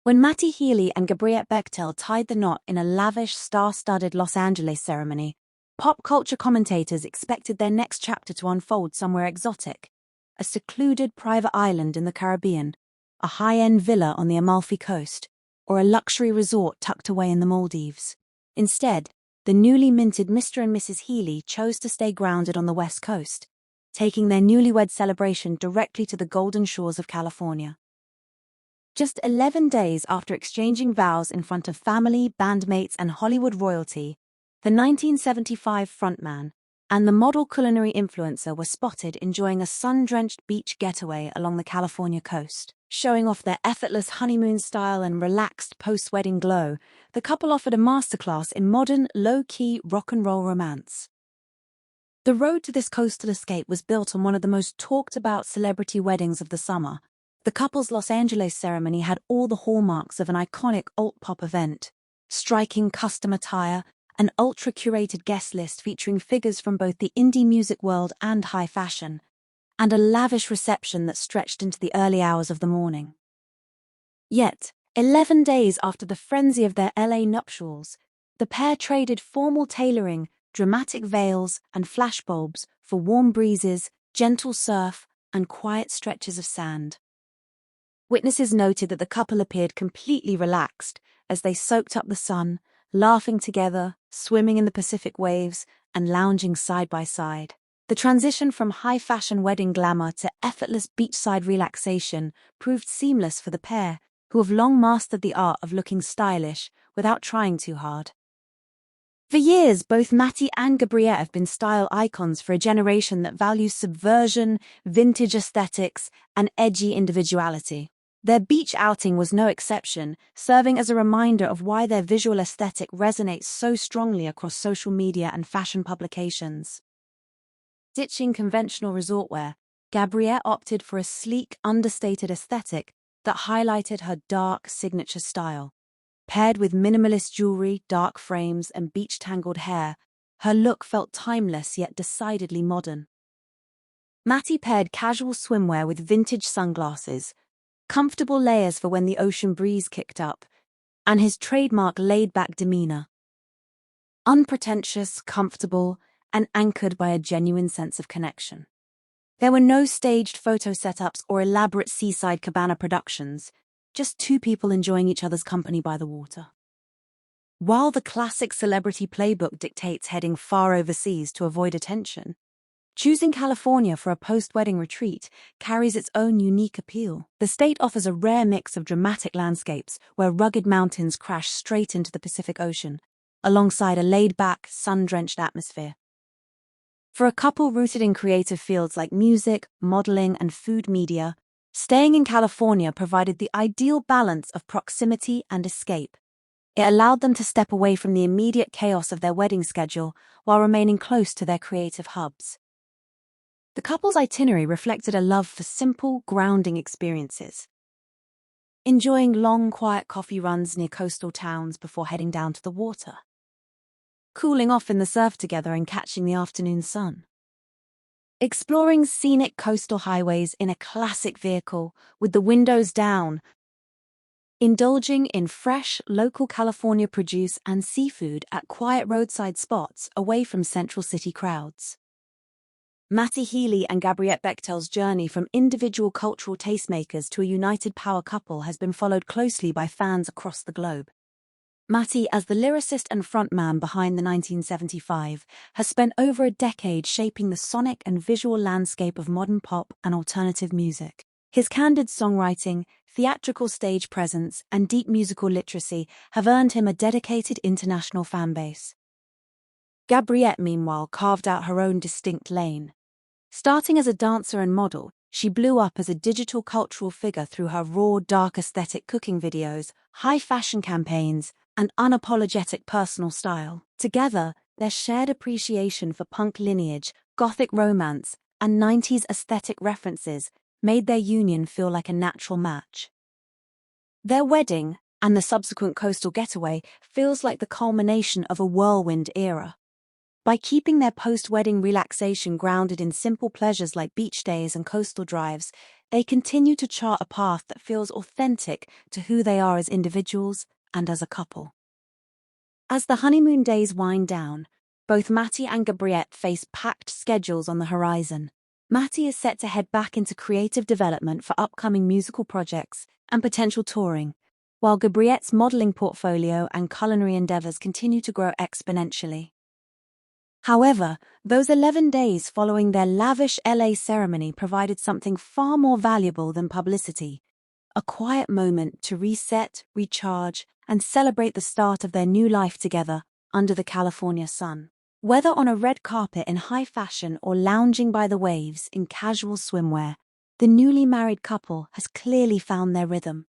When Matty Healy and Gabbriette Bechtel tied the knot in a lavish, star-studded Los Angeles ceremony, pop culture commentators expected their next chapter to unfold somewhere exotic: a secluded private island in the Caribbean, a high-end villa on the Amalfi Coast, or a luxury resort tucked away in the Maldives. Instead, the newly minted Mr. and Mrs. Healy chose to stay grounded on the West Coast, taking their newlywed celebration directly to the golden shores of California. Just 11 days after exchanging vows in front of family, bandmates, and Hollywood royalty, the 1975 frontman and the model culinary influencer were spotted enjoying a sun-drenched beach getaway along the California coast. Showing off their effortless honeymoon style and relaxed post-wedding glow, the couple offered a masterclass in modern, low-key rock and roll romance. The road to this coastal escape was built on one of the most talked-about celebrity weddings of the summer. The couple's Los Angeles ceremony had all the hallmarks of an iconic alt-pop event: striking custom attire, an ultra-curated guest list featuring figures from both the indie music world and high fashion, and a lavish reception that stretched into the early hours of the morning. Yet, 11 days after the frenzy of their LA nuptials, the pair traded formal tailoring, dramatic veils, and flashbulbs for warm breezes, gentle surf, and quiet stretches of sand. Witnesses noted that the couple appeared completely relaxed as they soaked up the sun, laughing together, swimming in the Pacific waves, and lounging side by side. The transition from high-fashion wedding glamour to effortless beachside relaxation proved seamless for the pair, who have long mastered the art of looking stylish without trying too hard. For years, both Matty and Gabbriette have been style icons for a generation that values subversion, vintage aesthetics, and edgy individuality. Their beach outing was no exception, serving as a reminder of why their visual aesthetic resonates so strongly across social media and fashion publications. Ditching conventional resort wear, Gabbriette opted for a sleek, understated aesthetic that highlighted her dark, signature style. Paired with minimalist jewelry, dark frames, and beach-tangled hair, her look felt timeless yet decidedly modern. Matty paired casual swimwear with vintage sunglasses, comfortable layers for when the ocean breeze kicked up, and his trademark laid-back demeanor. Unpretentious, comfortable, and anchored by a genuine sense of connection. There were no staged photo setups or elaborate seaside cabana productions, just two people enjoying each other's company by the water. While the classic celebrity playbook dictates heading far overseas to avoid attention, choosing California for a post-wedding retreat carries its own unique appeal. The state offers a rare mix of dramatic landscapes where rugged mountains crash straight into the Pacific Ocean, alongside a laid-back, sun-drenched atmosphere. For a couple rooted in creative fields like music, modeling, and food media, staying in California provided the ideal balance of proximity and escape. It allowed them to step away from the immediate chaos of their wedding schedule while remaining close to their creative hubs. The couple's itinerary reflected a love for simple, grounding experiences. Enjoying long, quiet coffee runs near coastal towns before heading down to the water. Cooling off in the surf together and catching the afternoon sun. Exploring scenic coastal highways in a classic vehicle with the windows down. Indulging in fresh, local California produce and seafood at quiet roadside spots away from central city crowds. Matty Healy and Gabbriette Bechtel's journey from individual cultural tastemakers to a united power couple has been followed closely by fans across the globe. Matty, as the lyricist and frontman behind the 1975, has spent over a decade shaping the sonic and visual landscape of modern pop and alternative music. His candid songwriting, theatrical stage presence, and deep musical literacy have earned him a dedicated international fanbase. Gabbriette, meanwhile, carved out her own distinct lane. Starting as a dancer and model, she blew up as a digital cultural figure through her raw, dark aesthetic cooking videos, high-fashion campaigns, and unapologetic personal style. Together, their shared appreciation for punk lineage, gothic romance, and 90s aesthetic references made their union feel like a natural match. Their wedding, and the subsequent coastal getaway, feels like the culmination of a whirlwind era. By keeping their post-wedding relaxation grounded in simple pleasures like beach days and coastal drives, They continue to chart a path that feels authentic to who they are as individuals and as a couple. As the honeymoon days wind down, both Matty and Gabbriette face packed schedules on the horizon. Matty is set to head back into creative development for upcoming musical projects and potential touring, while Gabbriette's modeling portfolio and culinary endeavors continue to grow exponentially. However, those 11 days following their lavish LA ceremony provided something far more valuable than publicity: a quiet moment to reset, recharge, and celebrate the start of their new life together under the California sun. Whether on a red carpet in high fashion or lounging by the waves in casual swimwear, the newly married couple has clearly found their rhythm.